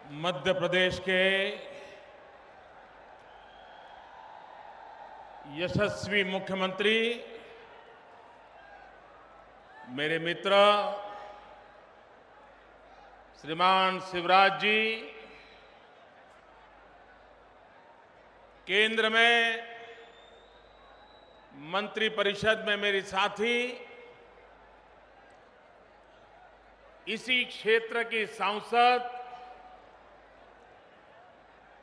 मध्य प्रदेश के यशस्वी मुख्यमंत्री मेरे मित्र श्रीमान शिवराज जी, केंद्र में मंत्रिपरिषद में मेरी साथी, इसी क्षेत्र की सांसद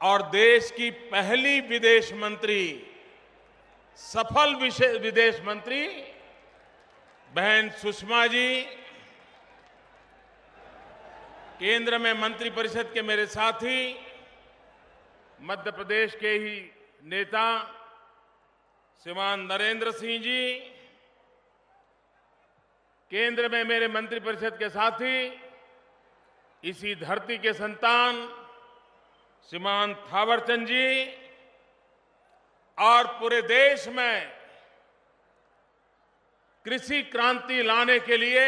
और देश की पहली विदेश मंत्री, सफल विदेश मंत्री बहन सुषमा जी, केंद्र में मंत्रिपरिषद के मेरे साथी, मध्य प्रदेश के ही नेता श्रीमान नरेंद्र सिंह जी, केंद्र में मेरे मंत्रिपरिषद के साथी, इसी धरती के संतान श्रीमान थावरचंद जी, और पूरे देश में कृषि क्रांति लाने के लिए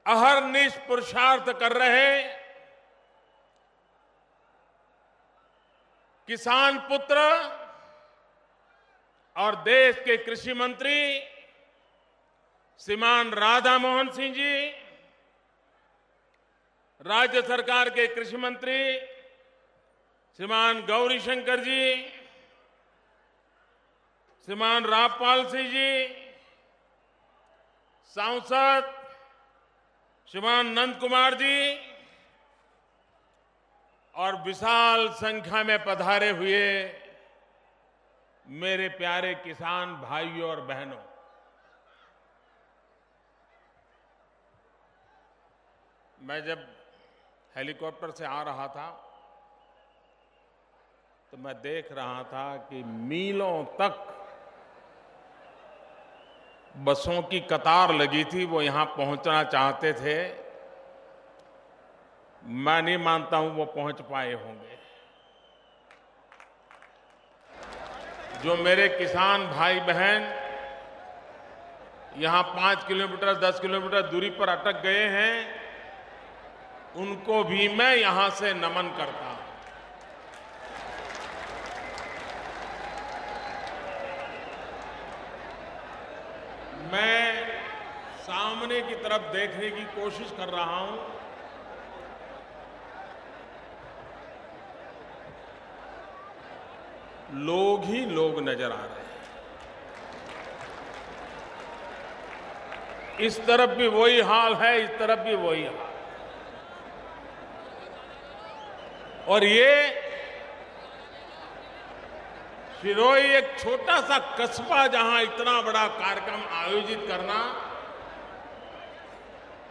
अहर्निश पुरुषार्थ कर रहे किसान पुत्र और देश के कृषि मंत्री श्रीमान राधा मोहन सिंह जी, राज्य सरकार के कृषि मंत्री श्रीमान गौरीशंकर जी, श्रीमान रामपाल सिंह जी, सांसद श्रीमान नंद कुमार जी और विशाल संख्या में पधारे हुए मेरे प्यारे किसान भाइयों और बहनों, मैं जब हेलीकॉप्टर से आ रहा था तो मैं देख रहा था कि मीलों तक बसों की कतार लगी थी। वो यहां पहुंचना चाहते थे। मैं नहीं मानता हूं वो पहुंच पाए होंगे। जो मेरे किसान भाई बहन यहां 5 किलोमीटर 10 किलोमीटर दूरी पर अटक गए हैं, उनको भी मैं यहां से नमन करता हूं। मैं सामने की तरफ देखने की कोशिश कर रहा हूं। लोग ही लोग नजर आ रहे हैं। इस तरफ भी वही हाल है, इस तरफ भी वही हाल। और ये सिरोही एक छोटा सा कस्बा, जहां इतना बड़ा कार्यक्रम आयोजित करना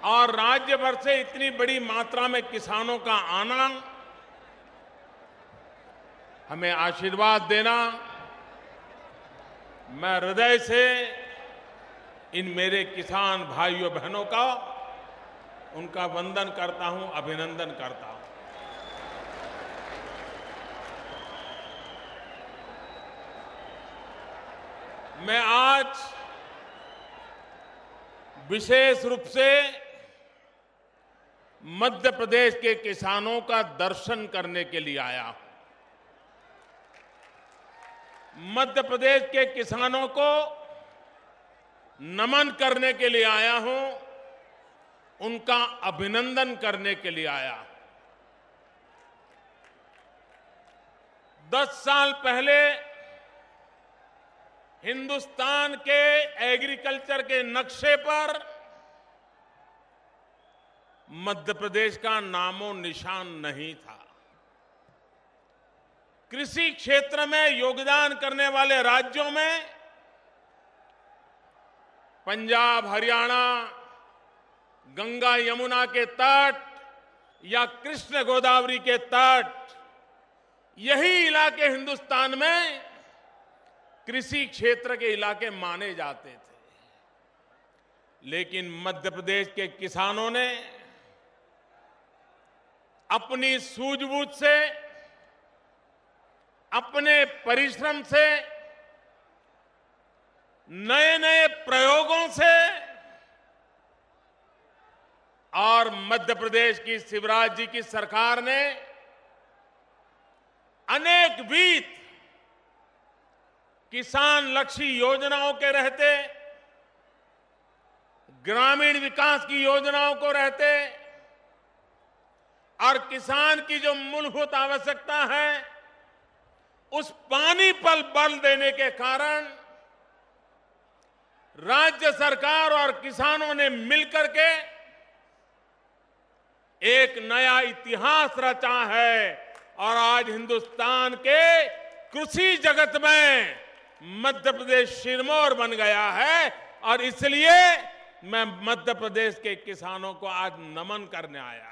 और राज्य भर से इतनी बड़ी मात्रा में किसानों का आना, हमें आशीर्वाद देना, मैं हृदय से इन मेरे किसान भाइयों बहनों का उनका वंदन करता हूं, अभिनंदन करता हूं। मैं आज विशेष रूप से मध्य प्रदेश के किसानों का दर्शन करने के लिए आया हूं। मध्य प्रदेश के किसानों को नमन करने के लिए आया हूं, उनका अभिनंदन करने के लिए आया हूं। 10 साल पहले हिंदुस्तान के एग्रीकल्चर के नक्शे पर मध्य प्रदेश का नामो निशान नहीं था। कृषि क्षेत्र में योगदान करने वाले राज्यों में पंजाब, हरियाणा, गंगा यमुना के तट या कृष्ण गोदावरी के तट, यही इलाके हिंदुस्तान में कृषि क्षेत्र के इलाके माने जाते थे। लेकिन मध्य प्रदेश के किसानों ने अपनी सूझबूझ से, अपने परिश्रम से, नए नए प्रयोगों से और मध्य प्रदेश की शिवराज जी की सरकार ने अनेक वित्त किसान लक्षी योजनाओं के रहते, ग्रामीण विकास की योजनाओं को रहते और किसान की जो मूलभूत आवश्यकता है उस पानी पर बल देने के कारण राज्य सरकार और किसानों ने मिलकर के एक नया इतिहास रचा है और आज हिंदुस्तान के कृषि जगत में मध्य प्रदेश सिरमौर बन गया है। और इसलिए मैं मध्य प्रदेश के किसानों को आज नमन करने आया।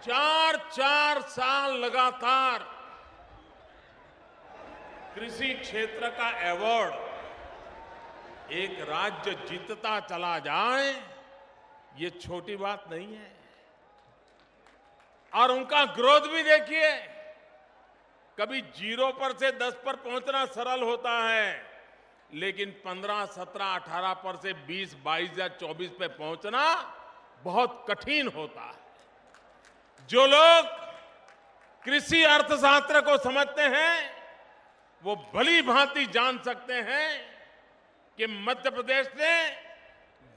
4 साल लगातार कृषि क्षेत्र का अवार्ड एक राज्य जीतता चला जाए, ये छोटी बात नहीं है। और उनका ग्रोथ भी देखिए, कभी 0 पर से 10 पर पहुंचना सरल होता है, लेकिन 15, 17, 18 पर से 20, 22 या 24 पे पहुंचना बहुत कठिन होता है। जो लोग कृषि अर्थशास्त्र को समझते हैं वो भली भांति जान सकते हैं कि मध्य प्रदेश ने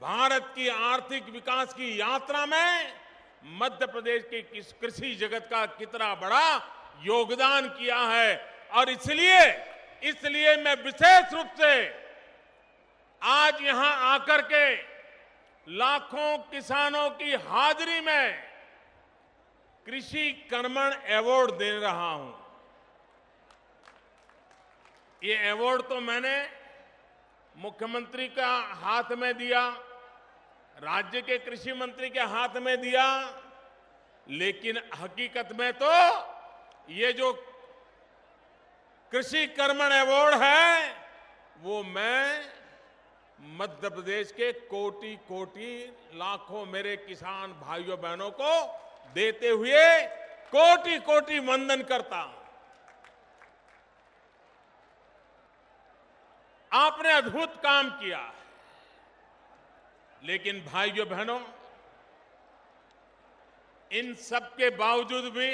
भारत की आर्थिक विकास की यात्रा में मध्य प्रदेश के कृषि जगत का कितना बड़ा योगदान किया है। और इसलिए मैं विशेष रूप से आज यहां आकर के लाखों किसानों की हाजिरी में कृषि कर्मण अवार्ड दे रहा हूं। ये अवार्ड तो मैंने मुख्यमंत्री का हाथ में दिया, राज्य के कृषि मंत्री के हाथ में दिया, लेकिन हकीकत में तो ये जो कृषि कर्मण अवार्ड है वो मैं मध्य प्रदेश के कोटि कोटि लाखों मेरे किसान भाइयों बहनों को देते हुए कोटि कोटि वंदन करता हूं। आपने अद्भुत काम किया, लेकिन भाइयों बहनों, इन सब के बावजूद भी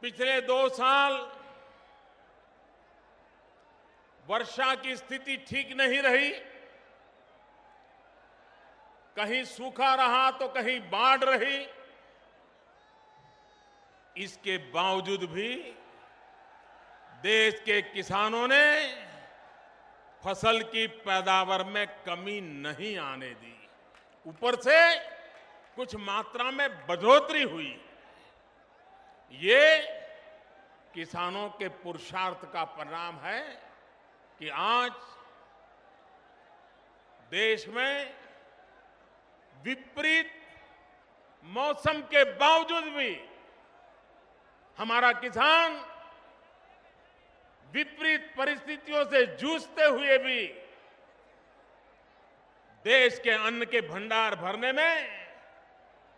पिछले 2 साल वर्षा की स्थिति ठीक नहीं रही। कहीं सूखा रहा तो कहीं बाढ़ रही। इसके बावजूद भी देश के किसानों ने फसल की पैदावार में कमी नहीं आने दी, ऊपर से कुछ मात्रा में बढ़ोतरी हुई। ये किसानों के पुरुषार्थ का परिणाम है कि आज देश में विपरीत मौसम के बावजूद भी हमारा किसान विपरीत परिस्थितियों से जूझते हुए भी देश के अन्न के भंडार भरने में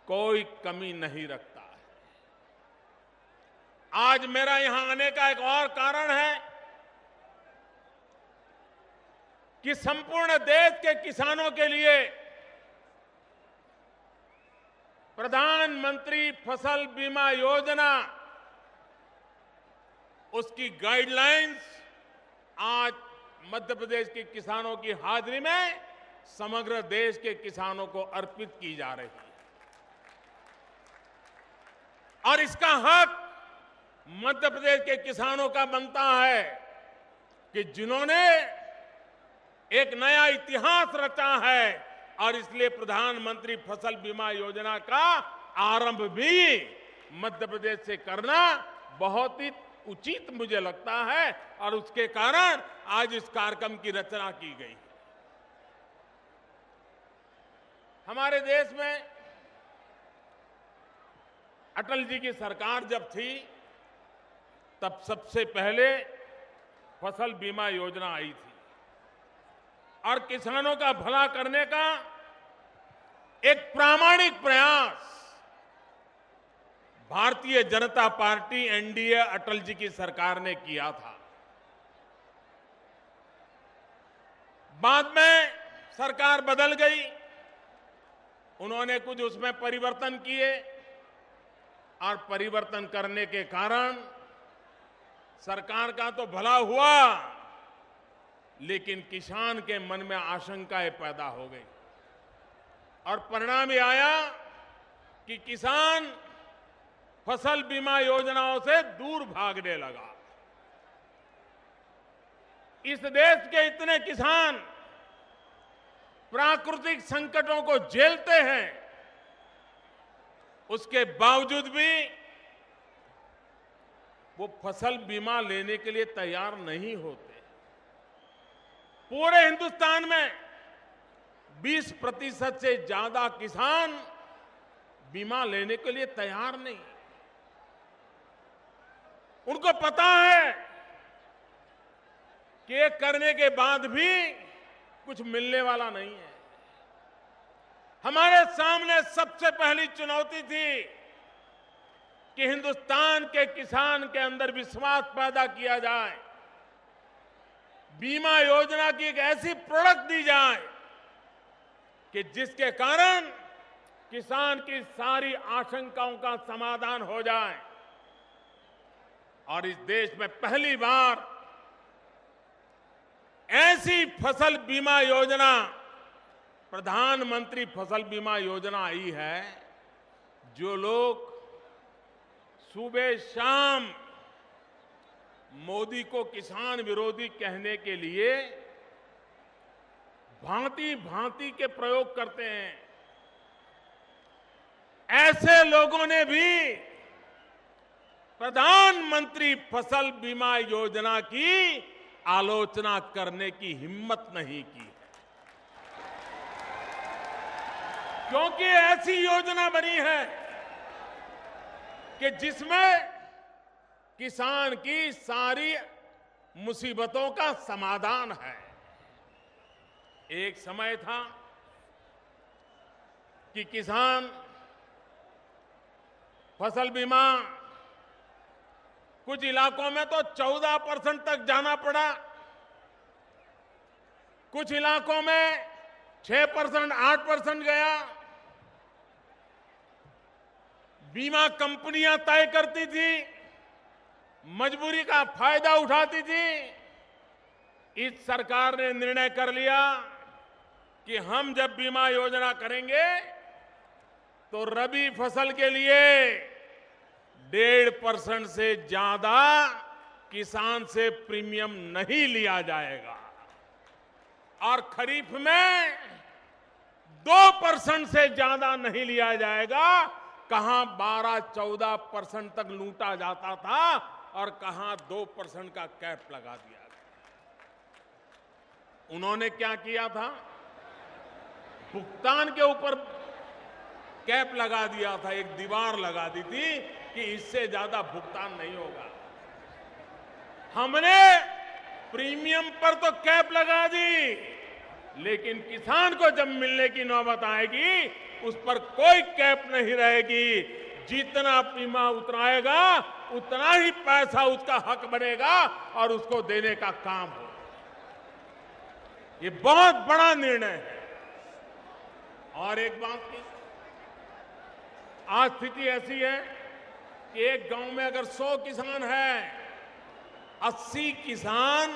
कोई कमी नहीं रखता है। आज मेरा यहां आने का एक और कारण है कि संपूर्ण देश के किसानों के लिए प्रधानमंत्री फसल बीमा योजना, उसकी गाइडलाइंस आज मध्य प्रदेश के किसानों की हाजिरी में समग्र देश के किसानों को अर्पित की जा रही है। और इसका हक मध्य प्रदेश के किसानों का बनता है कि जिन्होंने एक नया इतिहास रचा है। और इसलिए प्रधानमंत्री फसल बीमा योजना का आरंभ भी मध्य प्रदेश से करना बहुत ही उचित मुझे लगता है और उसके कारण आज इस कार्यक्रम की रचना की गई। हमारे देश में अटल जी की सरकार जब थी तब सबसे पहले फसल बीमा योजना आई थी और किसानों का भला करने का एक प्रामाणिक प्रयास भारतीय जनता पार्टी एनडीए अटल जी की सरकार ने किया था। बाद में सरकार बदल गई, उन्होंने कुछ उसमें परिवर्तन किए और परिवर्तन करने के कारण सरकार का तो भला हुआ, लेकिन किसान के मन में आशंकाएं पैदा हो गई और परिणाम ये आया कि किसान फसल बीमा योजनाओं से दूर भागने लगा। इस देश के इतने किसान प्राकृतिक संकटों को झेलते हैं, उसके बावजूद भी वो फसल बीमा लेने के लिए तैयार नहीं होते। पूरे हिंदुस्तान में 20% से ज्यादा किसान बीमा लेने के लिए तैयार नहीं। उनको पता है कि ये करने के बाद भी कुछ मिलने वाला नहीं है। हमारे सामने सबसे पहली चुनौती थी कि हिंदुस्तान के किसान के अंदर विश्वास पैदा किया जाए, बीमा योजना की एक ऐसी प्रोडक्ट दी जाए कि जिसके कारण किसान की सारी आशंकाओं का समाधान हो जाए। और इस देश में पहली बार ऐसी फसल बीमा योजना, प्रधानमंत्री फसल बीमा योजना आई है, जो लोग सुबह शाम मोदी को किसान विरोधी कहने के लिए भांति भांति के प्रयोग करते हैं, ऐसे लोगों ने भी प्रधानमंत्री फसल बीमा योजना की आलोचना करने की हिम्मत नहीं की, क्योंकि ऐसी योजना बनी है कि जिसमें किसान की सारी मुसीबतों का समाधान है। एक समय था कि किसान फसल बीमा कुछ इलाकों में तो 14% तक जाना पड़ा, कुछ इलाकों में 6%, 8% गया। बीमा कंपनियां तय करती थी, मजबूरी का फायदा उठाती थी। इस सरकार ने निर्णय कर लिया कि हम जब बीमा योजना करेंगे तो रबी फसल के लिए 1.5% से ज्यादा किसान से प्रीमियम नहीं लिया जाएगा और खरीफ में 2% से ज्यादा नहीं लिया जाएगा। कहां 12-14% तक लूटा जाता था और कहां 2% का कैप लगा दिया गया। उन्होंने क्या किया था? भुगतान के ऊपर कैप लगा दिया था, एक दीवार लगा दी थी कि इससे ज्यादा भुगतान नहीं होगा। हमने प्रीमियम पर तो कैप लगा दी, लेकिन किसान को जब मिलने की नौबत आएगी उस पर कोई कैप नहीं रहेगी। जितना बीमा उतराएगा उतना ही पैसा उसका हक बनेगा और उसको देने का काम हो। ये बहुत बड़ा निर्णय है। और एक बात की, आज स्थिति ऐसी है कि एक गांव में अगर 100 किसान हैं, 80 किसान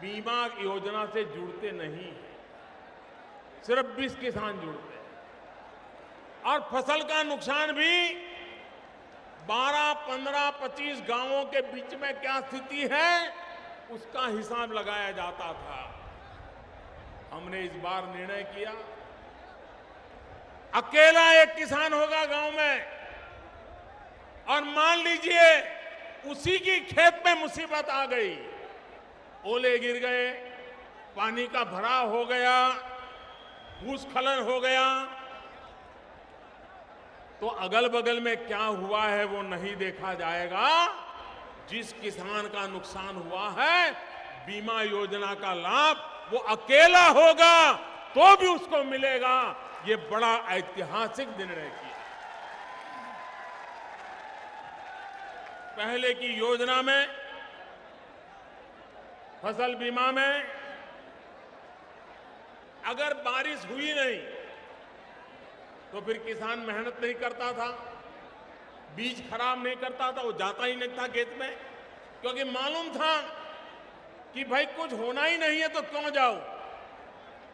बीमा योजना से जुड़ते नहीं हैं, सिर्फ 20 किसान जुड़ते हैं। और फसल का नुकसान भी 12, 15, 25 गांवों के बीच में क्या स्थिति है उसका हिसाब लगाया जाता था। हमने इस बार निर्णय किया, अकेला एक किसान होगा गांव में और मान लीजिए उसी की खेत में मुसीबत आ गई, ओले गिर गए, पानी का भराव हो गया, भूस्खलन हो गया, तो अगल बगल में क्या हुआ है वो नहीं देखा जाएगा। जिस किसान का नुकसान हुआ है, बीमा योजना का लाभ वो अकेला होगा तो भी उसको मिलेगा। ये बड़ा ऐतिहासिक निर्णय किया। पहले की योजना में, फसल बीमा में अगर बारिश हुई नहीं तो फिर किसान मेहनत नहीं करता था, बीज खराब नहीं करता था, वो जाता ही नहीं था खेत में, क्योंकि मालूम था कि भाई कुछ होना ही नहीं है तो क्यों जाओ।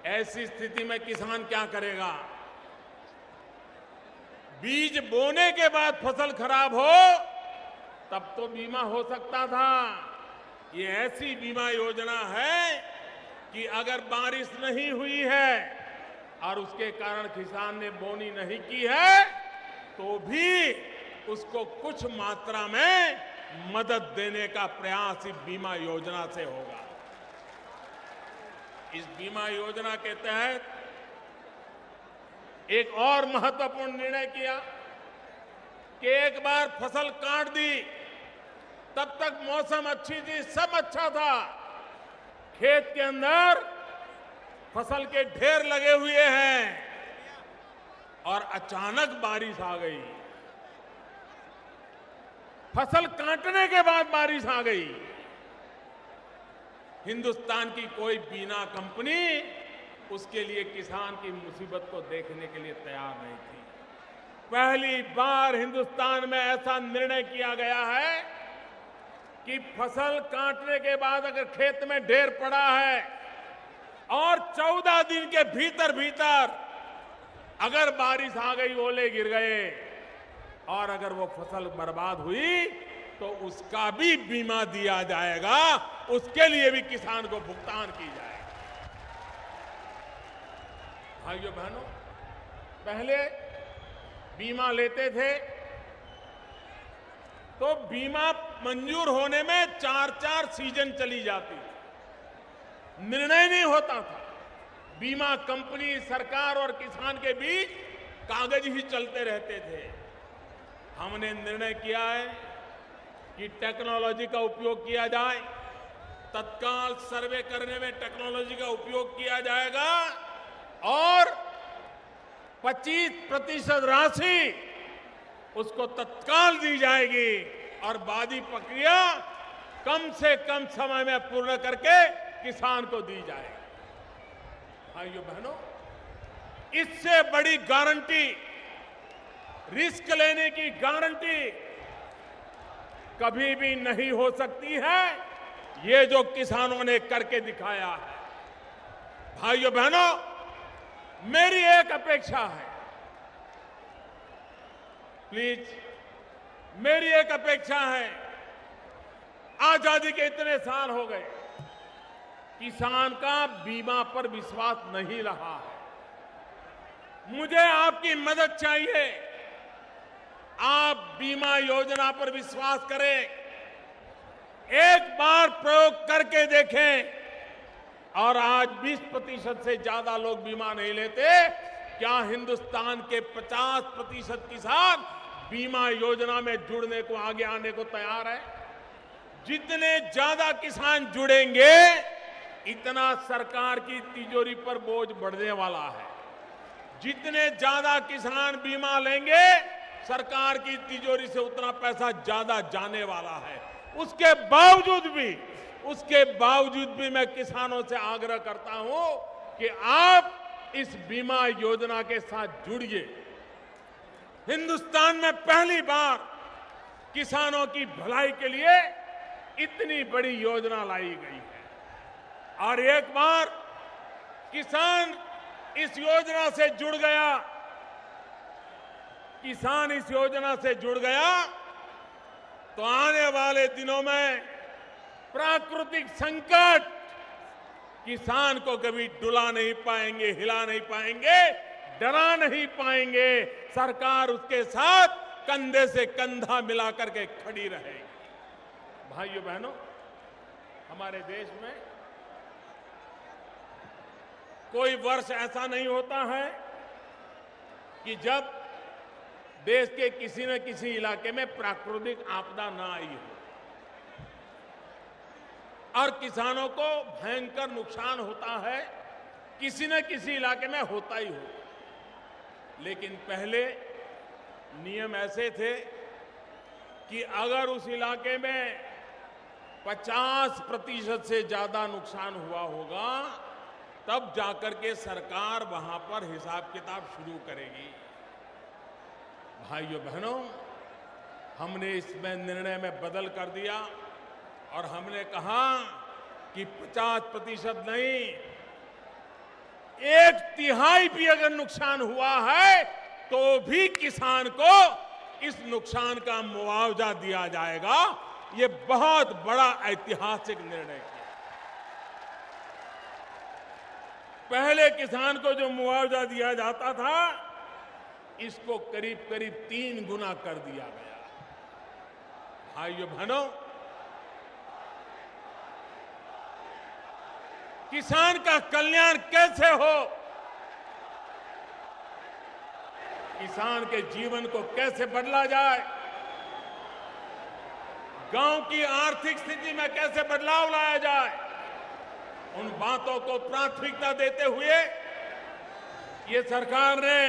ऐसी स्थिति में किसान क्या करेगा? बीज बोने के बाद फसल खराब हो तब तो बीमा हो सकता था। ये ऐसी बीमा योजना है कि अगर बारिश नहीं हुई है और उसके कारण किसान ने बोनी नहीं की है तो भी उसको कुछ मात्रा में मदद देने का प्रयास इस बीमा योजना से होगा। इस बीमा योजना के तहत एक और महत्वपूर्ण निर्णय किया कि एक बार फसल काट दी, तब तक मौसम अच्छी थी, सब अच्छा था, खेत के अंदर फसल के ढेर लगे हुए हैं और अचानक बारिश आ गई। फसल काटने के बाद बारिश आ गई। हिंदुस्तान की कोई बीमा कंपनी उसके लिए किसान की मुसीबत को देखने के लिए तैयार नहीं थी। पहली बार हिंदुस्तान में ऐसा निर्णय किया गया है कि फसल काटने के बाद अगर खेत में ढेर पड़ा है और 14 दिन के भीतर भीतर अगर बारिश आ गई, ओले गिर गए और अगर वो फसल बर्बाद हुई तो उसका भी बीमा दिया जाएगा, उसके लिए भी किसान को भुगतान की जाएगा। भाइयों बहनों, पहले बीमा लेते थे तो बीमा मंजूर होने में 4-4 सीजन चली जाती थी, निर्णय नहीं होता था। बीमा कंपनी, सरकार और किसान के बीच कागज ही चलते रहते थे। हमने निर्णय किया है कि टेक्नोलॉजी का उपयोग किया जाए, तत्काल सर्वे करने में टेक्नोलॉजी का उपयोग किया जाएगा और 25% राशि उसको तत्काल दी जाएगी और बाकी प्रक्रिया कम से कम समय में पूर्ण करके किसान को दी जाएगी। भाइयों बहनों, इससे बड़ी गारंटी, रिस्क लेने की गारंटी कभी भी नहीं हो सकती है, ये जो किसानों ने करके दिखाया है। भाइयों बहनों, मेरी एक अपेक्षा है, प्लीज, मेरी एक अपेक्षा है। आजादी के इतने साल हो गए, किसान का बीमा पर विश्वास नहीं रहा है। मुझे आपकी मदद चाहिए। आप बीमा योजना पर विश्वास करें, एक बार प्रयोग करके देखें। और आज 20% से ज्यादा लोग बीमा नहीं लेते। क्या हिंदुस्तान के 50% किसान बीमा योजना में जुड़ने को, आगे आने को तैयार है? जितने ज्यादा किसान जुड़ेंगे इतना सरकार की तिजोरी पर बोझ बढ़ने वाला है। जितने ज्यादा किसान बीमा लेंगे सरकार की तिजोरी से उतना पैसा ज्यादा जाने वाला है। उसके बावजूद भी मैं किसानों से आग्रह करता हूं कि आप इस बीमा योजना के साथ जुड़िए। हिंदुस्तान में पहली बार किसानों की भलाई के लिए इतनी बड़ी योजना लाई गई है और एक बार किसान इस योजना से जुड़ गया, किसान इस योजना से जुड़ गया तो आने वाले दिनों में प्राकृतिक संकट किसान को कभी डुला नहीं पाएंगे, हिला नहीं पाएंगे, डरा नहीं पाएंगे। सरकार उसके साथ कंधे से कंधा मिलाकर के खड़ी रहेगी। भाइयों बहनों, हमारे देश में कोई वर्ष ऐसा नहीं होता है कि जब देश के किसी न किसी इलाके में प्राकृतिक आपदा ना आई हो और किसानों को भयंकर नुकसान होता है, किसी न किसी इलाके में होता ही हो। लेकिन पहले नियम ऐसे थे कि अगर उस इलाके में 50% से ज्यादा नुकसान हुआ होगा तब जाकर के सरकार वहां पर हिसाब किताब शुरू करेगी। भाइयों बहनों, हमने इसमें निर्णय में बदल कर दिया और हमने कहा कि 50% नहीं, 1/3 भी अगर नुकसान हुआ है तो भी किसान को इस नुकसान का मुआवजा दिया जाएगा। ये बहुत बड़ा ऐतिहासिक निर्णय किया। पहले किसान को जो मुआवजा दिया जाता था, इसको करीब करीब 3 गुना कर दिया गया। भाइयों बहनों, किसान का कल्याण कैसे हो, किसान के जीवन को कैसे बदला जाए, गांव की आर्थिक स्थिति में कैसे बदलाव लाया जाए, उन बातों को प्राथमिकता देते हुए ये सरकार ने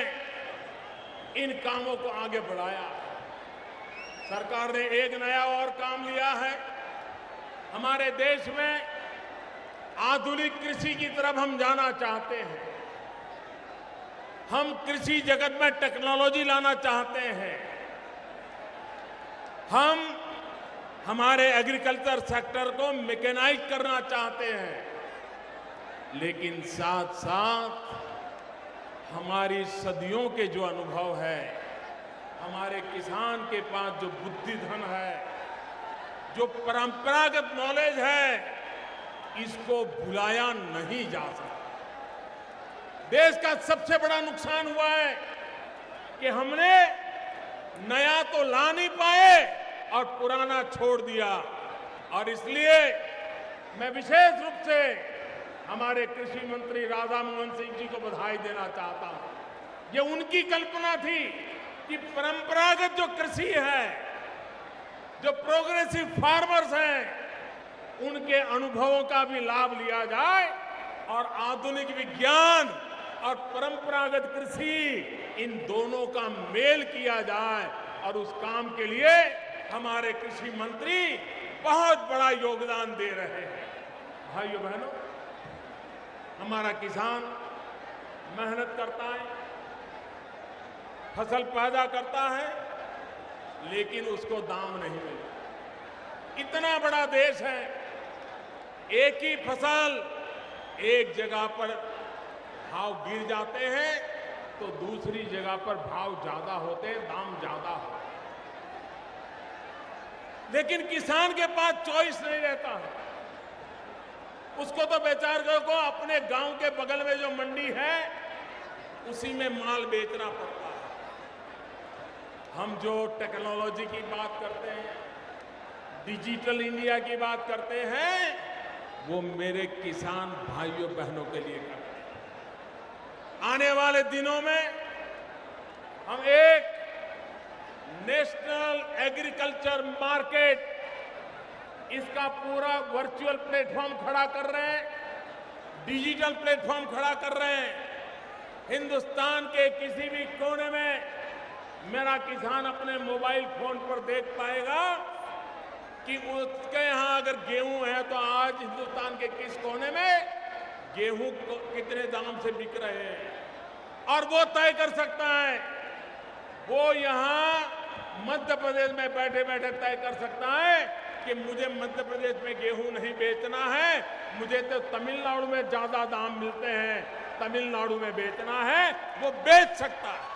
इन कामों को आगे बढ़ाया। सरकार ने एक नया और काम लिया है। हमारे देश में आधुनिक कृषि की तरफ हम जाना चाहते हैं। हम कृषि जगत में टेक्नोलॉजी लाना चाहते हैं। हम हमारे एग्रीकल्चर सेक्टर को मैकेनाइज करना चाहते हैं। लेकिन साथ साथ हमारी सदियों के जो अनुभव है, हमारे किसान के पास जो बुद्धि धन है, जो परंपरागत नॉलेज है, इसको भुलाया नहीं जा सकता। देश का सबसे बड़ा नुकसान हुआ है कि हमने नया तो ला नहीं पाए और पुराना छोड़ दिया। और इसलिए मैं विशेष रूप से हमारे कृषि मंत्री राधा मोहन सिंह जी को बधाई देना चाहता हूं। ये उनकी कल्पना थी कि परंपरागत जो कृषि है, जो प्रोग्रेसिव फार्मर्स हैं, उनके अनुभवों का भी लाभ लिया जाए और आधुनिक विज्ञान और परंपरागत कृषि, इन दोनों का मेल किया जाए। और उस काम के लिए हमारे कृषि मंत्री बहुत बड़ा योगदान दे रहे हैं। भाइयों बहनों, हमारा किसान मेहनत करता है, फसल पैदा करता है, लेकिन उसको दाम नहीं मिलता। इतना बड़ा देश है, एक ही फसल एक जगह पर भाव गिर जाते हैं तो दूसरी जगह पर भाव ज्यादा होते हैं, दाम ज्यादा होते हैं। लेकिन किसान के पास चॉइस नहीं रहता है। उसको तो बेचारे को अपने गांव के बगल में जो मंडी है, उसी में माल बेचना पड़ता है। हम जो टेक्नोलॉजी की बात करते हैं, डिजिटल इंडिया की बात करते हैं, वो मेरे किसान भाइयों बहनों के लिए करते हैं। आने वाले दिनों में हम एक नेशनल एग्रीकल्चर मार्केट, इसका पूरा वर्चुअल प्लेटफॉर्म खड़ा कर रहे हैं, डिजिटल प्लेटफॉर्म खड़ा कर रहे हैं। हिंदुस्तान के किसी भी कोने में मेरा किसान अपने मोबाइल फोन पर देख पाएगा कि उसके यहां अगर गेहूं है तो आज हिंदुस्तान के किस कोने में गेहूं कितने दाम से बिक रहे हैं, और वो तय कर सकता है। वो यहां मध्य प्रदेश में बैठे बैठे तय कर सकता है कि मुझे मध्य प्रदेश में गेहूं नहीं बेचना है, मुझे तो तमिलनाडु में ज्यादा दाम मिलते हैं, तमिलनाडु में बेचना है, वो बेच सकता है।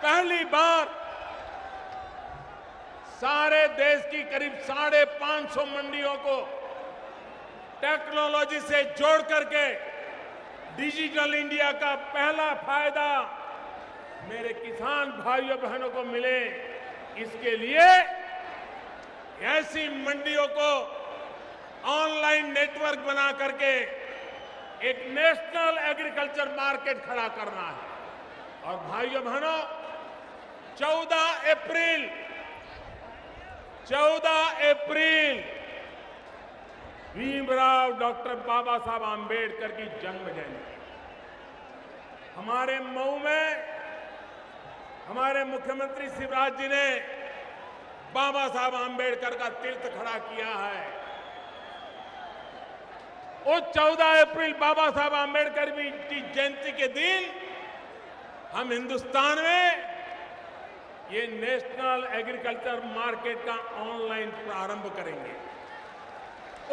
पहली बार सारे देश की करीब 550 मंडियों को टेक्नोलॉजी से जोड़ करके डिजिटल इंडिया का पहला फायदा मेरे किसान भाइयों बहनों को मिले, इसके लिए ऐसी मंडियों को ऑनलाइन नेटवर्क बना करके एक नेशनल एग्रीकल्चर मार्केट खड़ा करना है। और भाइयों बहनों, 14 अप्रैल भीमराव डॉक्टर बाबा साहब आंबेडकर की जन्म जयंती। हमारे मऊ में हमारे मुख्यमंत्री शिवराज जी ने बाबा साहब आंबेडकर का तीर्थ खड़ा किया है। उस 14 अप्रैल बाबा साहब आम्बेडकर की जयंती के दिन हम हिंदुस्तान में ये नेशनल एग्रीकल्चर मार्केट का ऑनलाइन प्रारंभ करेंगे,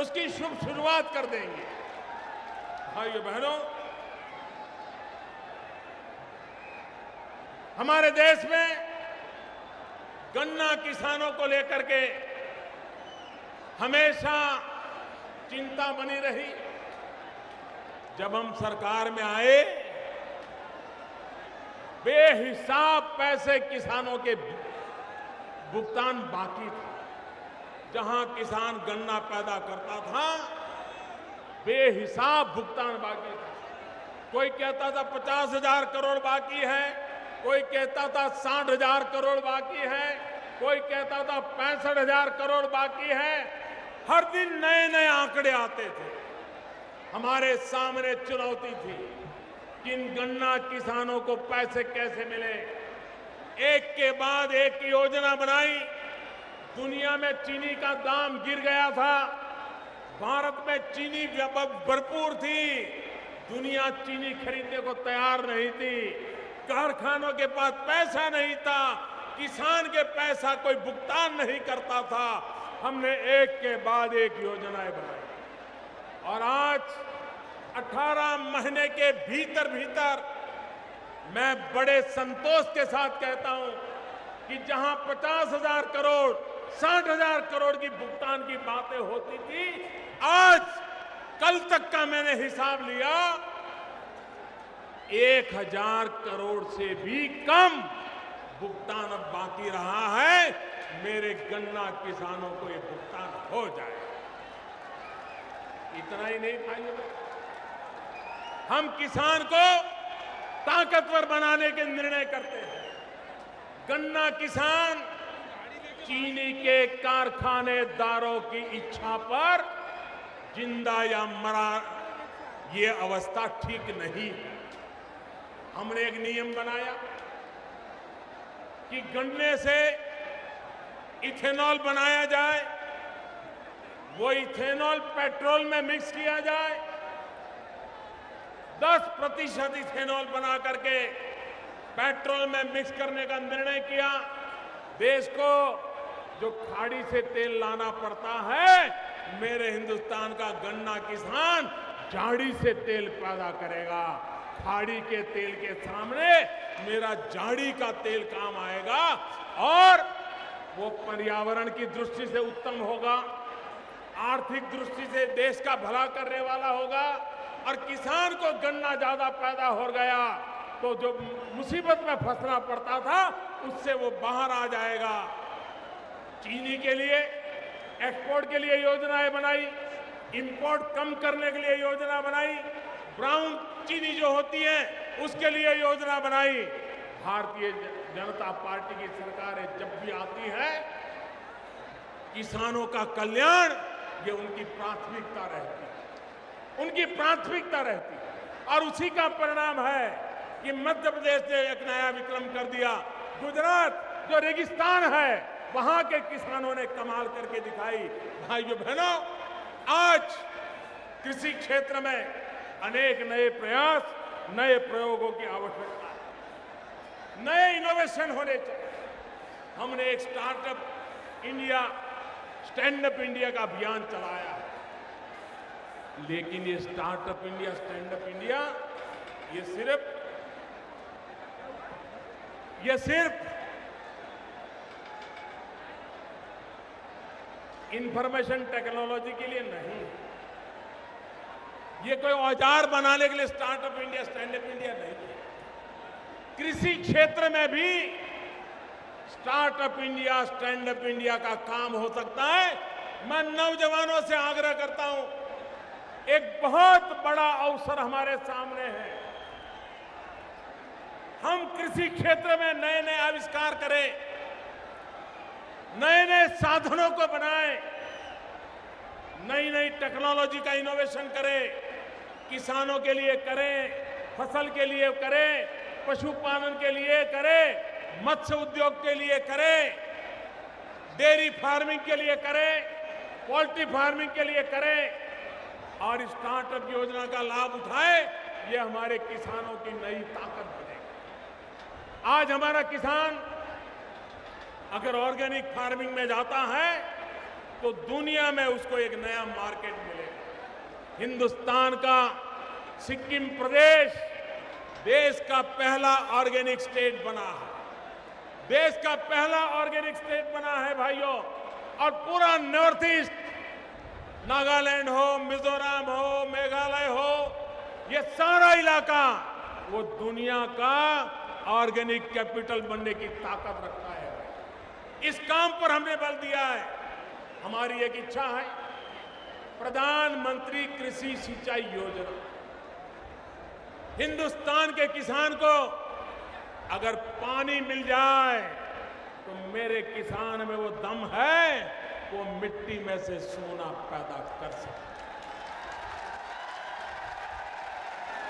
उसकी शुभ शुरुआत कर देंगे। भाइयों बहनों, हमारे देश में गन्ना किसानों को लेकर के हमेशा चिंता बनी रही। जब हम सरकार में आए, बेहिसाब पैसे किसानों के भुगतान बाकी था। जहां किसान गन्ना पैदा करता था, बेहिसाब भुगतान बाकी था। कोई कहता था 50,000 करोड़ बाकी है, कोई कहता था 60,000 करोड़ बाकी है, कोई कहता था 65,000 करोड़ बाकी है। हर दिन नए नए आंकड़े आते थे। हमारे सामने चुनौती थी कि इन गन्ना किसानों को पैसे कैसे मिले। एक के बाद एक योजना बनाई। दुनिया में चीनी का दाम गिर गया था, भारत में चीनी भरपूर थी, दुनिया चीनी खरीदने को तैयार नहीं थी, कारखानों के पास पैसा नहीं था, किसान के पैसा कोई भुगतान नहीं करता था। हमने एक के बाद एक योजनाएं बनाई और आज 18 महीने के भीतर भीतर मैं बड़े संतोष के साथ कहता हूं कि जहां 50,000 करोड़ 60,000 करोड़ की भुगतान की बातें होती थी, आज कल तक का मैंने हिसाब लिया 1,000 करोड़ से भी कम भुगतान अब बाकी रहा है। मेरे गन्ना किसानों को ये भुगतान हो जाए। इतना ही नहीं भाइयों, हम किसान को ताकतवर बनाने के निर्णय करते हैं। गन्ना किसान चीनी के कारखानेदारों की इच्छा पर जिंदा या मरा, ये अवस्था ठीक नहीं है। हमने एक नियम बनाया कि गन्ने से इथेनॉल बनाया जाए, वो इथेनॉल पेट्रोल में मिक्स किया जाए। 10% इथेनॉल बना करके पेट्रोल में मिक्स करने का निर्णय किया। देश को जो खाड़ी से तेल लाना पड़ता है, मेरे हिंदुस्तान का गन्ना किसान झाड़ी से तेल पैदा करेगा। खाड़ी के तेल के सामने मेरा झाड़ी का तेल काम आएगा और वो पर्यावरण की दृष्टि से उत्तम होगा, आर्थिक दृष्टि से देश का भला करने वाला होगा और किसान को गन्ना ज्यादा पैदा हो गया तो जो मुसीबत में फंसना पड़ता था उससे वो बाहर आ जाएगा। चीनी के लिए एक्सपोर्ट के लिए योजनाएं बनाई, इंपोर्ट कम करने के लिए योजना बनाई, ब्राउन चीनी जो होती है उसके लिए योजना बनाई। भारतीय जनता पार्टी की सरकारें जब भी आती है, किसानों का कल्याण ये उनकी प्राथमिकता रहती है, उनकी प्राथमिकता रहती है। और उसी का परिणाम है कि मध्य प्रदेश ने एक नया विक्रम कर दिया। गुजरात जो रेगिस्तान है, वहां के किसानों ने कमाल करके दिखाई। भाइयों बहनों, आज कृषि क्षेत्र में अनेक नए प्रयास, नए प्रयोगों की आवश्यकता है, नए इनोवेशन होने चाहिए। हमने एक startup India, stand up India का अभियान चलाया है, लेकिन ये startup India, stand up India ये सिर्फ इंफॉर्मेशन टेक्नोलॉजी के लिए नहीं है। ये कोई औजार बनाने के लिए startup India, stand up India नहीं है। कृषि क्षेत्र में भी startup India, stand up India का काम हो सकता है। मैं नौजवानों से आग्रह करता हूं, एक बहुत बड़ा अवसर हमारे सामने है। हम कृषि क्षेत्र में नए नए आविष्कार करें, नए नए साधनों को बनाएं, नई नई टेक्नोलॉजी का इनोवेशन करें, किसानों के लिए करें, फसल के लिए करें, पशुपालन के लिए करें, मत्स्य उद्योग के लिए करें, डेयरी फार्मिंग के लिए करें, पोल्ट्री फार्मिंग के लिए करें। और स्टार्टअप योजना का लाभ उठाए, ये हमारे किसानों की नई ताकत बनेगी। आज हमारा किसान अगर ऑर्गेनिक फार्मिंग में जाता है तो दुनिया में उसको एक नया मार्केट मिलेगा। हिंदुस्तान का सिक्किम प्रदेश देश का पहला ऑर्गेनिक स्टेट बना है, देश का पहला ऑर्गेनिक स्टेट बना है भाइयों। और पूरा नॉर्थ ईस्ट, नागालैंड हो, मिजोरम हो, मेघालय हो, ये सारा इलाका वो दुनिया का ऑर्गेनिक कैपिटल बनने की ताकत रखता है। इस काम पर हमने बल दिया है। हमारी एक इच्छा है, प्रधानमंत्री कृषि सिंचाई योजना, हिंदुस्तान के किसान को अगर पानी मिल जाए तो मेरे किसान में वो दम है, वो मिट्टी में से सोना पैदा कर सकता है।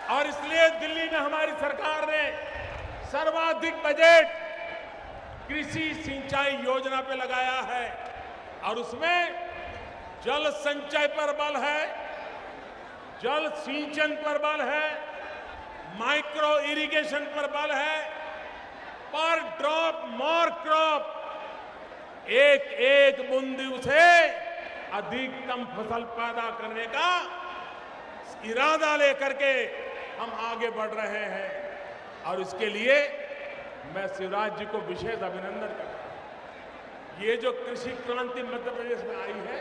और इसलिए दिल्ली में हमारी सरकार ने सर्वाधिक बजट कृषि सिंचाई योजना पे लगाया है और उसमें जल संचय पर बल है, जल सिंचन पर बल है, माइक्रो इरिगेशन पर बल है, पर ड्रॉप मोर क्रॉप, एक एक बूंद से अधिकतम फसल पैदा करने का इरादा लेकर के हम आगे बढ़ रहे हैं। और इसके लिए मैं शिवराज जी को विशेष अभिनंदन करता हूं। ये जो कृषि क्रांति मध्य प्रदेश में आई है,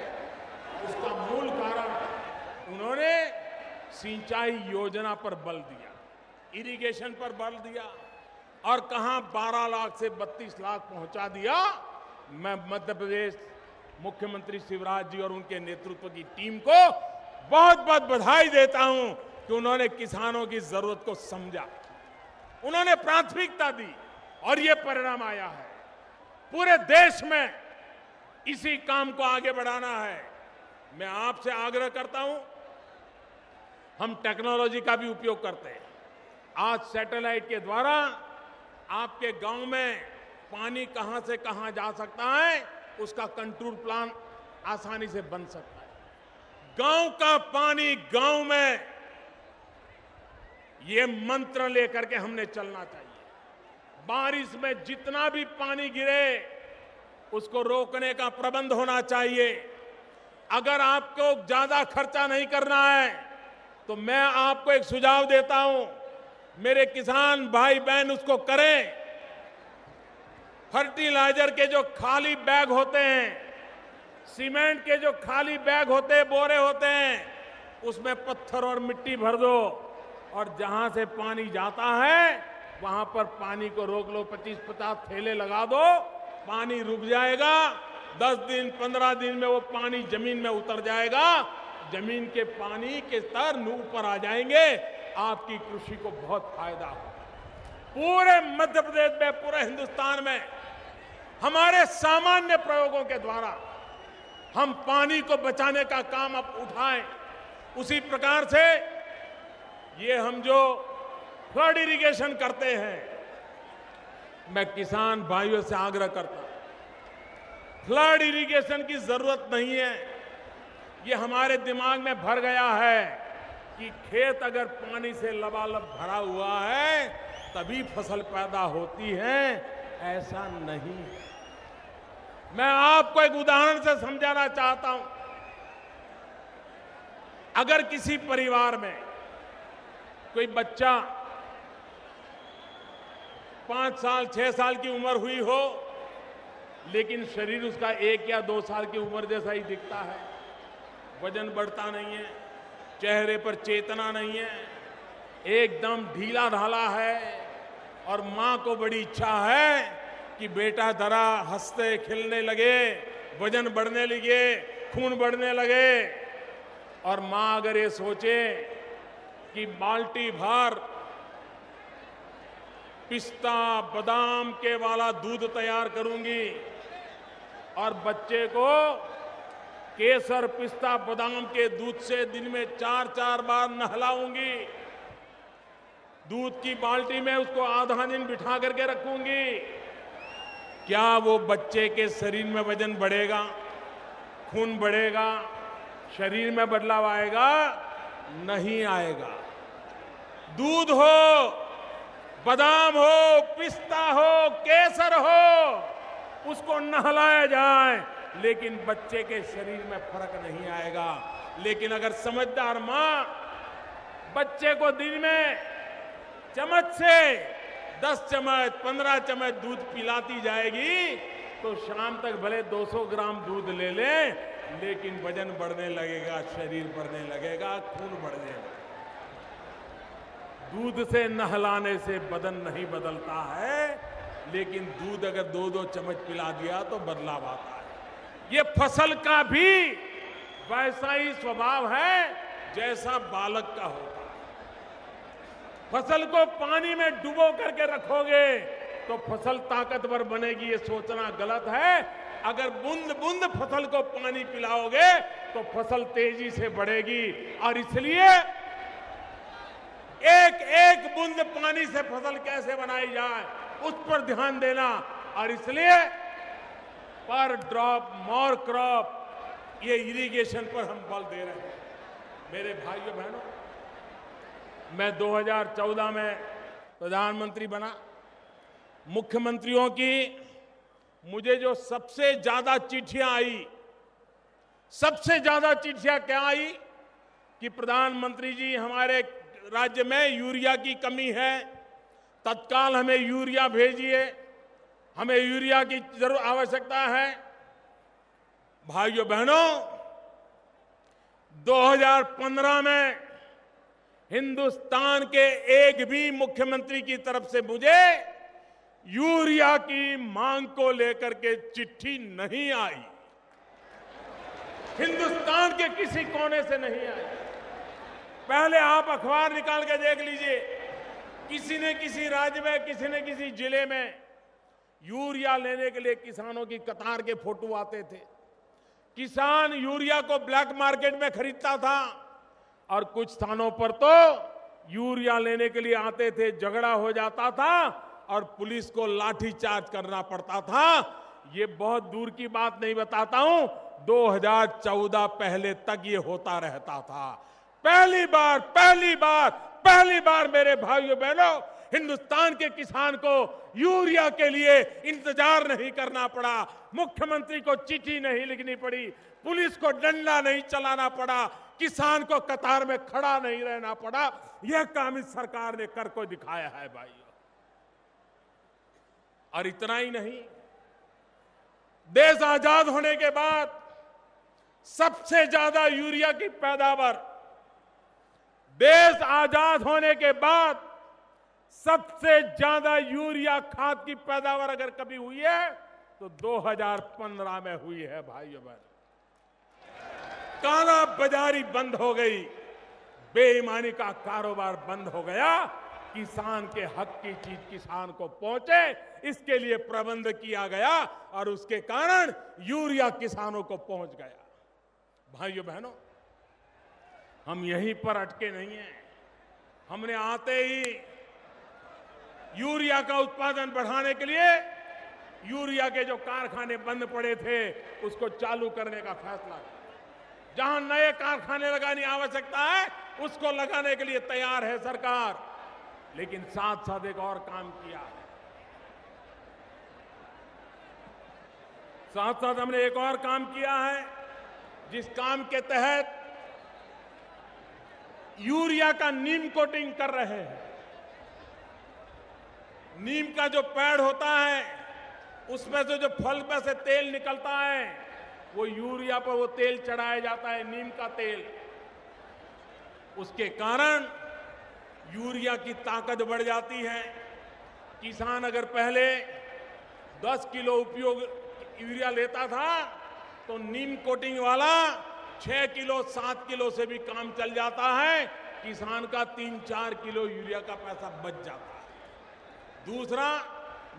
उसका मूल कारण उन्होंने सिंचाई योजना पर बल दिया, इरिगेशन पर बल दिया और कहां 12 लाख से 32 लाख पहुंचा दिया। मैं मध्य प्रदेश मुख्यमंत्री शिवराज जी और उनके नेतृत्व की टीम को बहुत बहुत बधाई देता हूं कि उन्होंने किसानों की जरूरत को समझा, उन्होंने प्राथमिकता दी और ये परिणाम आया है। पूरे देश में इसी काम को आगे बढ़ाना है। मैं आपसे आग्रह करता हूं, हम टेक्नोलॉजी का भी उपयोग करते हैं। आज सैटेलाइट के द्वारा आपके गांव में पानी कहां से कहां जा सकता है, उसका कंट्रोल प्लान आसानी से बन सकता है। गांव का पानी गांव में, ये मंत्र लेकर के हमने चलना चाहिए। बारिश में जितना भी पानी गिरे उसको रोकने का प्रबंध होना चाहिए। अगर आपको ज्यादा खर्चा नहीं करना है तो मैं आपको एक सुझाव देता हूं, मेरे किसान भाई बहन उसको करें। फर्टिलाइजर के जो खाली बैग होते हैं, सीमेंट के जो खाली बैग होते हैं, बोरे होते हैं, उसमें पत्थर और मिट्टी भर दो और जहां से पानी जाता है वहां पर पानी को रोक लो। 25-50 थैले लगा दो, पानी रुक जाएगा। 10 दिन 15 दिन में वो पानी जमीन में उतर जाएगा, जमीन के पानी के स्तर ऊपर आ जाएंगे, आपकी कृषि को बहुत फायदा होगा। पूरे मध्य प्रदेश में, पूरे हिंदुस्तान में हमारे सामान्य प्रयोगों के द्वारा हम पानी को बचाने का काम अब उठाएं। उसी प्रकार से ये हम जो फ्लड इरिगेशन करते हैं, मैं किसान भाइयों से आग्रह करता हूं, फ्लड इरिगेशन की जरूरत नहीं है। ये हमारे दिमाग में भर गया है कि खेत अगर पानी से लबालब भरा हुआ है तभी फसल पैदा होती है, ऐसा नहीं है। मैं आपको एक उदाहरण से समझाना चाहता हूं। अगर किसी परिवार में कोई बच्चा 5 साल 6 साल की उम्र हुई हो, लेकिन शरीर उसका 1 या 2 साल की उम्र जैसा ही दिखता है, वजन बढ़ता नहीं है, चेहरे पर चेतना नहीं है, एकदम ढीला ढाला है, और मां को बड़ी इच्छा है कि बेटा जरा हंसते खिलने लगे, वजन बढ़ने लगे, खून बढ़ने लगे, और मां अगर ये सोचे कि बाल्टी भर पिस्ता बादाम के वाला दूध तैयार करूंगी और बच्चे को केसर पिस्ता बादाम के दूध से दिन में 4-4 बार नहलाऊंगी, दूध की बाल्टी में उसको आधा दिन बिठा करके रखूंगी, क्या वो बच्चे के शरीर में वजन बढ़ेगा, खून बढ़ेगा, शरीर में बदलाव आएगा? नहीं आएगा। दूध हो, बादाम हो, पिस्ता हो, केसर हो, उसको नहलाया जाए, लेकिन बच्चे के शरीर में फर्क नहीं आएगा। लेकिन अगर समझदार मां बच्चे को दिन में चम्मच से 10 चम्मच 15 चम्मच दूध पिलाती जाएगी तो शाम तक भले 200 ग्राम दूध ले ले, लेकिन वजन बढ़ने लगेगा, शरीर बढ़ने लगेगा, खून बढ़ने लगेगा। दूध से नहलाने से बदन नहीं बदलता है, लेकिन दूध अगर 2-2 चम्मच पिला दिया तो बदलाव आता है। ये फसल का भी वैसा ही स्वभाव है जैसा बालक का होता है। फसल को पानी में डुबो करके रखोगे तो फसल ताकतवर बनेगी, ये सोचना गलत है। अगर बूंद बूंद फसल को पानी पिलाओगे तो फसल तेजी से बढ़ेगी। और इसलिए एक एक बूंद पानी से फसल कैसे बनाई जाए उस पर ध्यान देना। और इसलिए पर ड्रॉप मोर क्रॉप, ये इरिगेशन पर हम बल दे रहे हैं। मेरे भाइयों बहनों, मैं 2014 में प्रधानमंत्री बना। मुख्यमंत्रियों की मुझे जो सबसे ज्यादा चिट्ठियां आई, सबसे ज्यादा चिट्ठियां क्या आई कि प्रधानमंत्री जी हमारे राज्य में यूरिया की कमी है, तत्काल हमें यूरिया भेजिए, हमें यूरिया की जरूर आवश्यकता है। भाइयों बहनों, 2015 में हिंदुस्तान के एक भी मुख्यमंत्री की तरफ से मुझे यूरिया की मांग को लेकर के चिट्ठी नहीं आई। हिंदुस्तान के किसी कोने से नहीं आई। पहले आप अखबार निकाल के देख लीजिए, किसी ने किसी राज्य में, किसी ने किसी जिले में यूरिया लेने के लिए किसानों की कतार के फोटो आते थे। किसान यूरिया को ब्लैक मार्केट में खरीदता था और कुछ स्थानों पर तो यूरिया लेने के लिए आते थे, झगड़ा हो जाता था और पुलिस को लाठीचार्ज करना पड़ता था। ये बहुत दूर की बात नहीं बताता हूं, 2014 पहले तक ये होता रहता था। पहली बार मेरे भाइयों बहनों, हिंदुस्तान के किसान को यूरिया के लिए इंतजार नहीं करना पड़ा, मुख्यमंत्री को चिट्ठी नहीं लिखनी पड़ी, पुलिस को डंडा नहीं चलाना पड़ा, किसान को कतार में खड़ा नहीं रहना पड़ा। यह काम इस सरकार ने कर को दिखाया है भाइयों। और इतना ही नहीं, देश आजाद होने के बाद सबसे ज्यादा यूरिया की पैदावार, देश आजाद होने के बाद सबसे ज्यादा यूरिया खाद की पैदावार अगर कभी हुई है तो 2015 में हुई है भाइयों बहन। काला बाजारी बंद हो गई, बेईमानी का कारोबार बंद हो गया, किसान के हक की चीज किसान को पहुंचे, इसके लिए प्रबंध किया गया और उसके कारण यूरिया किसानों को पहुंच गया। भाइयों बहनों, हम यहीं पर अटके नहीं हैं। हमने आते ही यूरिया का उत्पादन बढ़ाने के लिए यूरिया के जो कारखाने बंद पड़े थे उसको चालू करने का फैसला किया। जहां नए कारखाने लगाने की आवश्यकता है उसको लगाने के लिए तैयार है सरकार। लेकिन साथ साथ एक और काम किया है, साथ साथ हमने एक और काम किया है, जिस काम के तहत यूरिया का नीम कोटिंग कर रहे हैं। नीम का जो पेड़ होता है उसमें से जो फल में से तेल निकलता है वो यूरिया पर वो तेल चढ़ाया जाता है, नीम का तेल। उसके कारण यूरिया की ताकत बढ़ जाती है। किसान अगर पहले 10 किलो उपयोग यूरिया लेता था तो नीम कोटिंग वाला 6 किलो 7 किलो से भी काम चल जाता है। किसान का 3-4 किलो यूरिया का पैसा बच जाता है। दूसरा,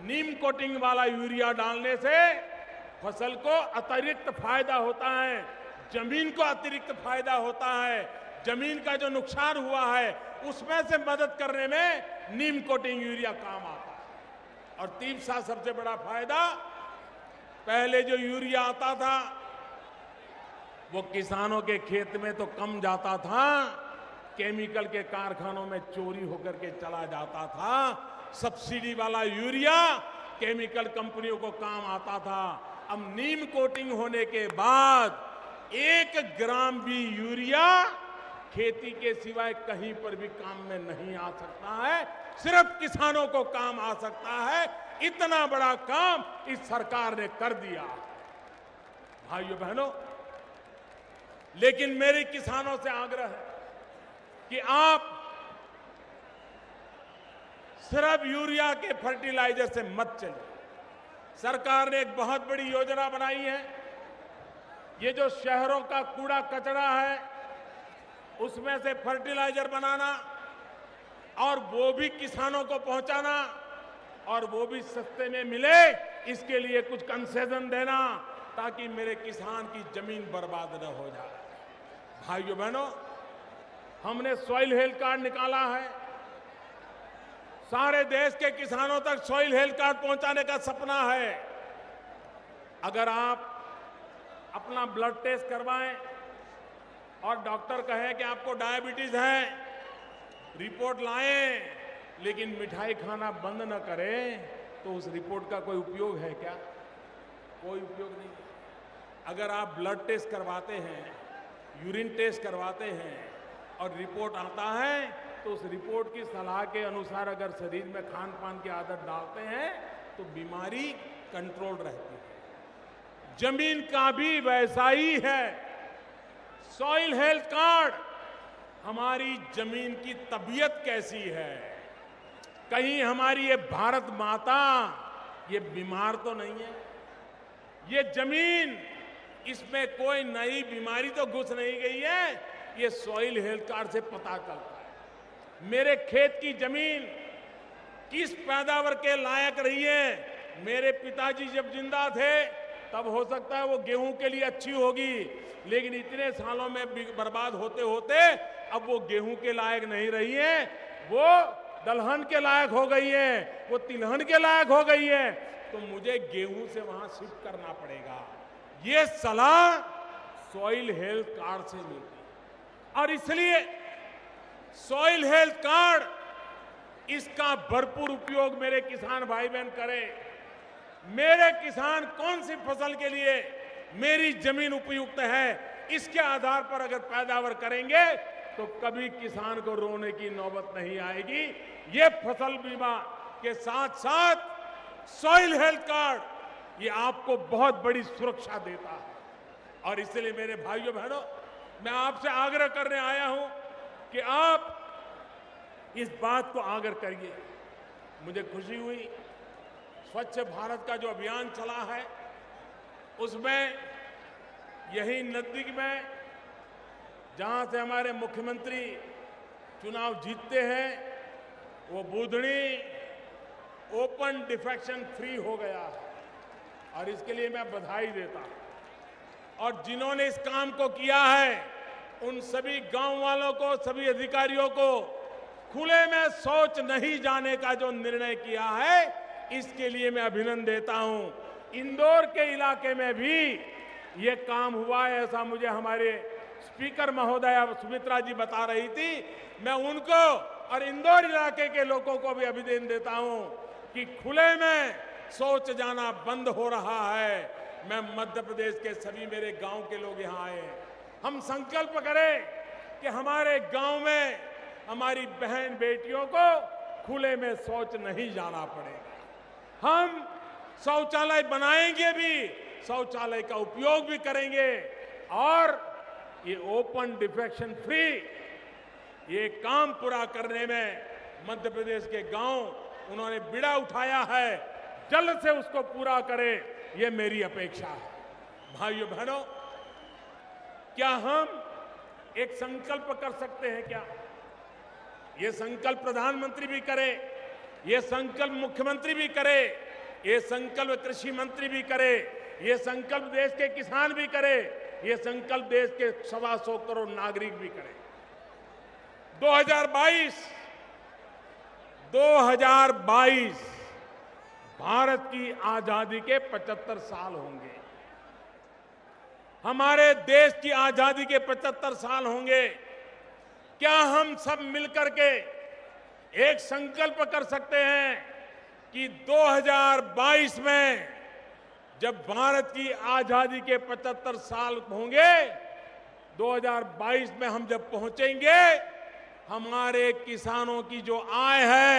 नीम कोटिंग वाला यूरिया डालने से फसल को अतिरिक्त फायदा होता है, जमीन को अतिरिक्त फायदा होता है। जमीन का जो नुकसान हुआ है उसमें से मदद करने में नीम कोटिंग यूरिया काम आता है। और तीसरा सबसे बड़ा फायदा, पहले जो यूरिया आता था वो किसानों के खेत में तो कम जाता था, केमिकल के कारखानों में चोरी होकर के चला जाता था। सब्सिडी वाला यूरिया केमिकल कंपनियों को काम आता था। अब नीम कोटिंग होने के बाद 1 ग्राम भी यूरिया खेती के सिवाय कहीं पर भी काम में नहीं आ सकता है, सिर्फ किसानों को काम आ सकता है। इतना बड़ा काम इस सरकार ने कर दिया। भाइयों बहनों, लेकिन मेरे किसानों से आग्रह है कि आप सिर्फ यूरिया के फर्टिलाइजर से मत चलिए। सरकार ने एक बहुत बड़ी योजना बनाई है। ये जो शहरों का कूड़ा कचरा है, उसमें से फर्टिलाइजर बनाना और वो भी किसानों को पहुंचाना और वो भी सस्ते में मिले, इसके लिए कुछ कंसेशन देना ताकि मेरे किसान की जमीन बर्बाद न हो जाए। भाइयों बहनों, हमने सॉइल हेल्थ कार्ड निकाला है। सारे देश के किसानों तक सॉइल हेल्थ कार्ड पहुंचाने का सपना है। अगर आप अपना ब्लड टेस्ट करवाएं और डॉक्टर कहे कि आपको डायबिटीज है, रिपोर्ट लाएं, लेकिन मिठाई खाना बंद न करें, तो उस रिपोर्ट का कोई उपयोग है क्या? कोई उपयोग नहीं। अगर आप ब्लड टेस्ट करवाते हैं, यूरिन टेस्ट करवाते हैं और रिपोर्ट आता है, तो उस रिपोर्ट की सलाह के अनुसार अगर शरीर में खान पान की आदत डालते हैं तो बीमारी कंट्रोल रहती है। जमीन का भी वैसा ही है। सॉइल हेल्थ कार्ड, हमारी जमीन की तबीयत कैसी है, कहीं हमारी ये भारत माता ये बीमार तो नहीं है, ये जमीन इसमें कोई नई बीमारी तो घुस नहीं गई है, ये सॉइल हेल्थ कार्ड से पता चलता है। मेरे खेत की जमीन किस पैदावार के लायक रही है। मेरे पिताजी जब जिंदा थे तब हो सकता है वो गेहूं के लिए अच्छी होगी, लेकिन इतने सालों में बर्बाद होते होते अब वो गेहूं के लायक नहीं रही है, वो दलहन के लायक हो गई है, वो तिलहन के लायक हो गई है। तो मुझे गेहूं से वहां शिफ्ट करना पड़ेगा। ये सलाह सॉइल हेल्थ कार्ड से मिलती है और इसलिए सॉइल हेल्थ कार्ड इसका भरपूर उपयोग मेरे किसान भाई बहन करें। मेरे किसान कौन सी फसल के लिए मेरी जमीन उपयुक्त है, इसके आधार पर अगर पैदावार करेंगे तो कभी किसान को रोने की नौबत नहीं आएगी। ये फसल बीमा के साथ साथ सॉइल हेल्थ कार्ड ये आपको बहुत बड़ी सुरक्षा देता है। और इसलिए मेरे भाइयों बहनों, मैं आपसे आग्रह करने आया हूं कि आप इस बात को आग्रह करिए। मुझे खुशी हुई, स्वच्छ भारत का जो अभियान चला है उसमें यही नजदीक में जहां से हमारे मुख्यमंत्री चुनाव जीतते हैं, वो बूधनी ओपन डिफेक्शन फ्री हो गया है और इसके लिए मैं बधाई देता हूं। और जिन्होंने इस काम को किया है उन सभी गांव वालों को, सभी अधिकारियों को खुले में शौच नहीं जाने का जो निर्णय किया है, इसके लिए मैं अभिनंदन देता हूं। इंदौर के इलाके में भी ये काम हुआ है, ऐसा मुझे हमारे स्पीकर महोदया सुमित्रा जी बता रही थी। मैं उनको और इंदौर इलाके के लोगों को भी अभिनंदन देता हूं कि खुले में शौच जाना बंद हो रहा है। मैं मध्य प्रदेश के सभी मेरे गांव के लोग यहां आए हैं। हम संकल्प करें कि हमारे गांव में हमारी बहन बेटियों को खुले में शौच नहीं जाना पड़ेगा। हम शौचालय बनाएंगे भी, शौचालय का उपयोग भी करेंगे और ये ओपन डिफेक्शन फ्री ये काम पूरा करने में मध्य प्रदेश के गांव उन्होंने बीड़ा उठाया है, जल्द से उसको पूरा करें, ये मेरी अपेक्षा है। भाइयों बहनों, क्या हम एक संकल्प कर सकते हैं क्या? ये संकल्प प्रधानमंत्री भी करे, ये संकल्प मुख्यमंत्री भी करे, ये संकल्प कृषि मंत्री भी करे, ये संकल्प देश के किसान भी करे, ये संकल्प देश के 125 करोड़ नागरिक भी करे। 2022 भारत की आजादी के 75 साल होंगे। हमारे देश की आजादी के 75 साल होंगे। क्या हम सब मिलकर के एक संकल्प कर सकते हैं कि 2022 में जब भारत की आजादी के 75 साल होंगे, 2022 में हम जब पहुंचेंगे, हमारे किसानों की जो आय है,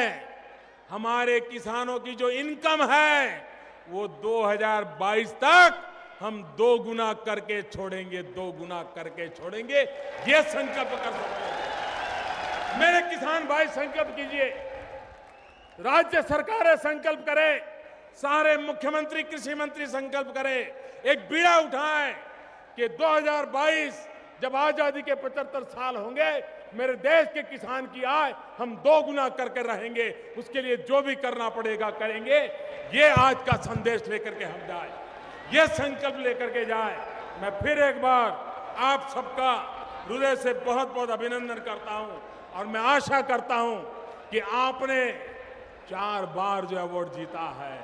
हमारे किसानों की जो इनकम है, वो 2022 तक हम 2 गुना करके छोड़ेंगे, 2 गुना करके छोड़ेंगे। ये संकल्प कर सकते हैं। मेरे किसान भाई संकल्प कीजिए, राज्य सरकारें संकल्प करें, सारे मुख्यमंत्री कृषि मंत्री संकल्प करें, एक बीड़ा उठाएं कि 2022 जब आजादी के 75 साल होंगे, मेरे देश के किसान की आय हम 2 गुना करके रहेंगे। उसके लिए जो भी करना पड़ेगा करेंगे। ये आज का संदेश लेकर के हम जाए, ये संकल्प लेकर के जाए। मैं फिर एक बार आप सबका हृदय से बहुत बहुत अभिनंदन करता हूं और मैं आशा करता हूं कि आपने 4 बार जो अवार्ड जीता है,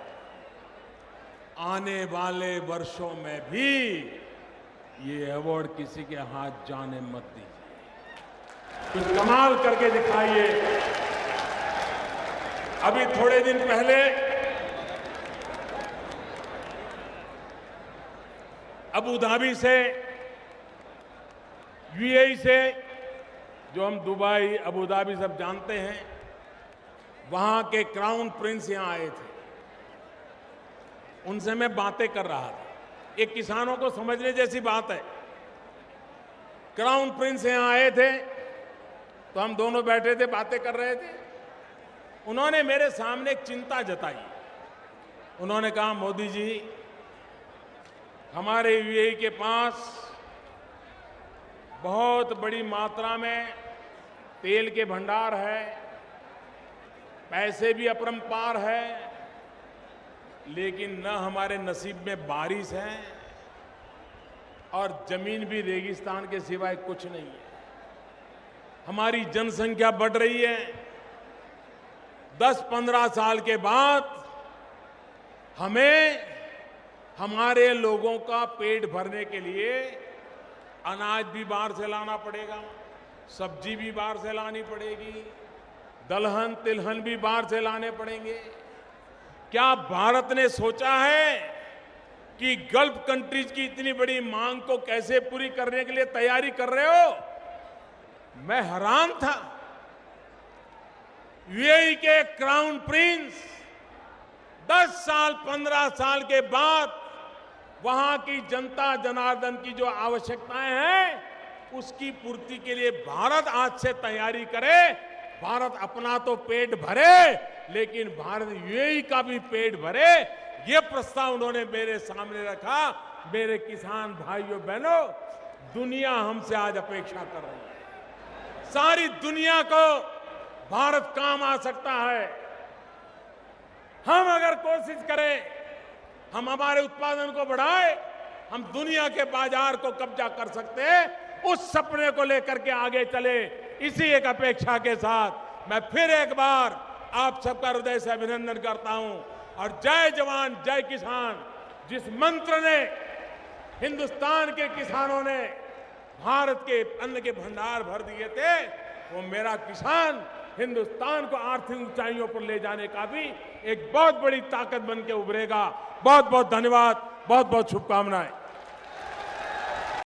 आने वाले वर्षों में भी ये अवार्ड किसी के हाथ जाने मत दीजिए। कुछ कमाल करके दिखाइए। अभी थोड़े दिन पहले अबू धाबी से, यूएई से, जो हम दुबई अबू धाबी सब जानते हैं, वहां के क्राउन प्रिंस यहां आए थे। उनसे मैं बातें कर रहा था। एक किसानों को समझने जैसी बात है। क्राउन प्रिंस यहां आए थे तो हम दोनों बैठे थे, बातें कर रहे थे। उन्होंने मेरे सामने एक चिंता जताई। उन्होंने कहा, मोदी जी, हमारे यूएई के पास बहुत बड़ी मात्रा में तेल के भंडार है, पैसे भी अपरंपार है, लेकिन न हमारे नसीब में बारिश है और जमीन भी रेगिस्तान के सिवाय कुछ नहीं है। हमारी जनसंख्या बढ़ रही है। 10-15 साल के बाद हमें हमारे लोगों का पेट भरने के लिए अनाज भी बाहर से लाना पड़ेगा, सब्जी भी बाहर से लानी पड़ेगी, दलहन तिलहन भी बाहर से लाने पड़ेंगे। क्या भारत ने सोचा है कि गल्फ कंट्रीज की इतनी बड़ी मांग को कैसे पूरी करने के लिए तैयारी कर रहे हो? मैं हैरान था। यूएई के क्राउन प्रिंस 10 साल 15 साल के बाद वहां की जनता जनार्दन की जो आवश्यकताएं हैं, उसकी पूर्ति के लिए भारत आज से तैयारी करे। भारत अपना तो पेट भरे, लेकिन भारत यूएई का भी पेट भरे। ये प्रस्ताव उन्होंने मेरे सामने रखा। मेरे किसान भाइयों बहनों, दुनिया हमसे आज अपेक्षा कर रही है। सारी दुनिया को भारत काम आ सकता है। हम अगर कोशिश करें, हम हमारे उत्पादन को बढ़ाएं, हम दुनिया के बाजार को कब्जा कर सकते हैं। उस सपने को लेकर के आगे चले। इसी एक अपेक्षा के साथ मैं फिर एक बार आप सबका हृदय से अभिनंदन करता हूं और जय जवान जय किसान जिस मंत्र ने हिंदुस्तान के किसानों ने भारत के अन्न के भंडार भर दिए थे, वो मेरा किसान हिंदुस्तान को आर्थिक ऊंचाइयों पर ले जाने का भी एक बहुत बड़ी ताकत बन के उभरेगा। बहुत बहुत धन्यवाद, बहुत बहुत शुभकामनाएं।